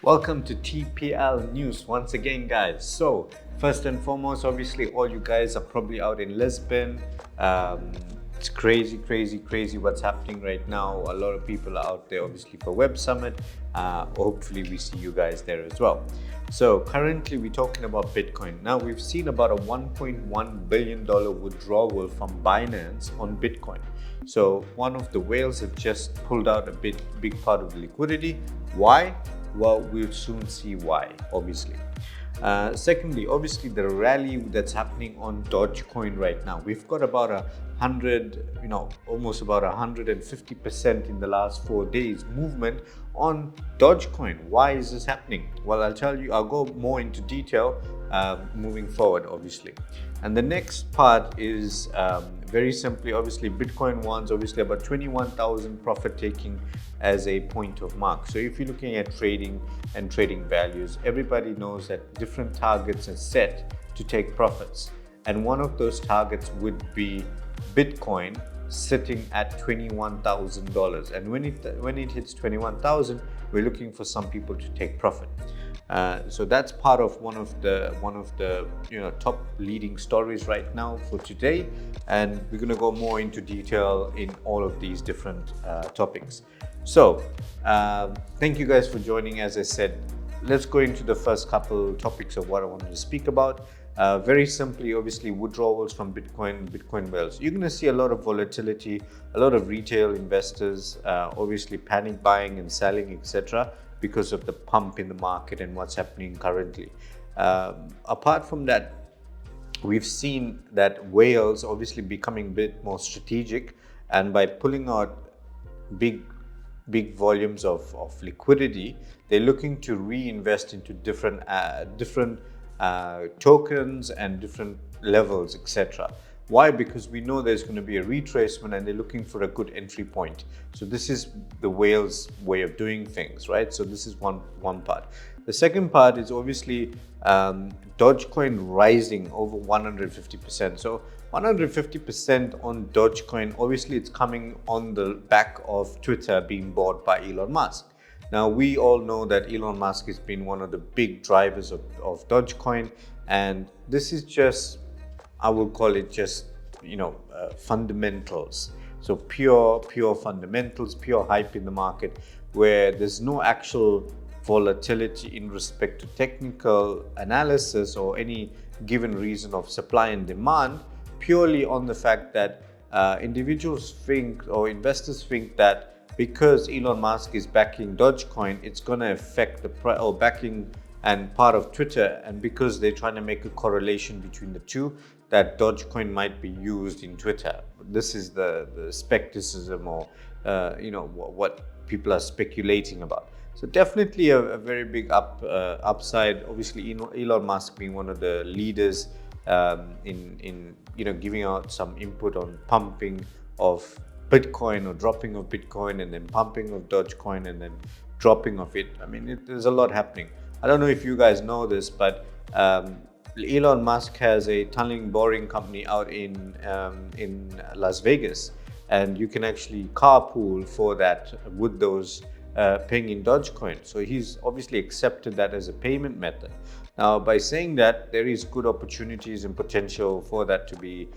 Welcome to TPL News once again, guys. So, first and foremost, obviously, all you guys are probably out in Lisbon. It's crazy what's happening right now. A lot of people are out there, obviously, for Web Summit. Hopefully, we see you guys there as well. So, currently, we're talking about Bitcoin. Now, we've seen about a $1.1 billion withdrawal from Binance on Bitcoin. So, one of the whales have just pulled out a big part of the liquidity. Why? Well, we'll soon see why, obviously. Secondly, obviously, the rally that's happening on Dogecoin right now. We've got about almost about 150% in the last 4 days movement on Dogecoin. Why is this happening? Well, I'll go more into detail moving forward, obviously. And the next part is very simply, obviously, Bitcoin wants obviously about 21,000 profit taking as a point of mark. So if you're looking at trading and trading values, everybody knows that different targets are set to take profits. And one of those targets would be Bitcoin sitting at $21,000. And when it hits 21,000, we're looking for some people to take profit. So that's part of one of the top leading stories right now for today, and we're going to go more into detail in all of these different topics. So thank you guys for joining. As I said, let's go into the first couple topics of what I wanted to speak about. Very simply, obviously, withdrawals from Bitcoin whales. You're going to see a lot of volatility, a lot of retail investors, obviously panic buying and selling, etc., because of the pump in the market and what's happening currently. Apart from that, we've seen that whales obviously becoming a bit more strategic, and by pulling out big volumes of liquidity, they're looking to reinvest into different tokens and different levels, etc. Why? Because we know there's going to be a retracement and they're looking for a good entry point. So this is the whale's way of doing things, right? So this is one part. The second part is obviously Dogecoin rising over 150%. So 150% on Dogecoin, obviously it's coming on the back of Twitter being bought by Elon Musk. Now, we all know that Elon Musk has been one of the big drivers of Dogecoin, and this is just, I will call it just, fundamentals. So pure fundamentals, pure hype in the market, where there's no actual volatility in respect to technical analysis or any given reason of supply and demand, purely on the fact that individuals think or investors think that because Elon Musk is backing Dogecoin, it's going to affect the price, or backing and part of Twitter, and because they're trying to make a correlation between the two, that Dogecoin might be used in Twitter. This is the skepticism, or what people are speculating about. So definitely a very big upside. Obviously, Elon Musk being one of the leaders in giving out some input on pumping of Bitcoin or dropping of Bitcoin, and then pumping of Dogecoin, and then dropping of it. I mean, there's a lot happening. I don't know if you guys know this, but Elon Musk has a tunneling boring company out in Las Vegas, and you can actually carpool for that with those paying in Dogecoin. So he's obviously accepted that as a payment method. Now, by saying that, there is good opportunities and potential for that to be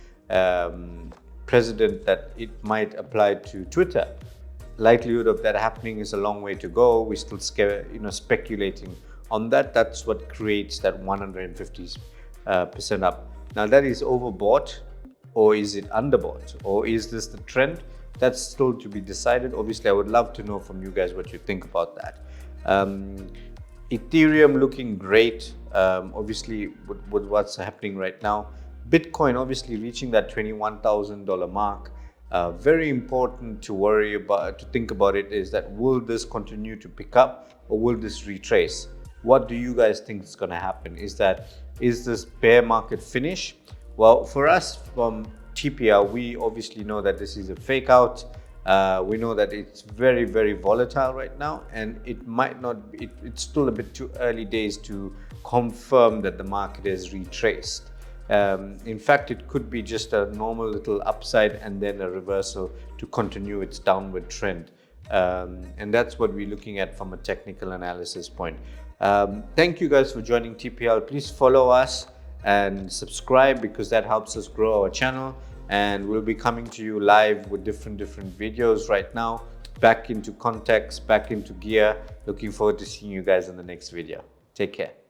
precedent that it might apply to Twitter. Likelihood of that happening is a long way to go. We're still speculating on that. That's what creates that 150% up. Now, that is overbought, or is it underbought, or is this the trend? That's still to be decided. Obviously, I would love to know from you guys what you think about that. Ethereum looking great, obviously with what's happening right now. Bitcoin obviously reaching that $21,000 mark. Very important to think about it is that, will this continue to pick up, or will this retrace? What do you guys think is going to happen? Is this bear market finish? Well, for us from TPR, we obviously know that this is a fake out. We know that it's very volatile right now, and it might not be, it's still a bit too early days to confirm that the market is retraced. In fact, it could be just a normal little upside and then a reversal to continue its downward trend. And that's what we're looking at from a technical analysis point. Thank you guys for joining TPL. Please follow us and subscribe, because that helps us grow our channel, and we'll be coming to you live with different videos right now, back into context, back into gear. Looking forward to seeing you guys in the next video. Take care.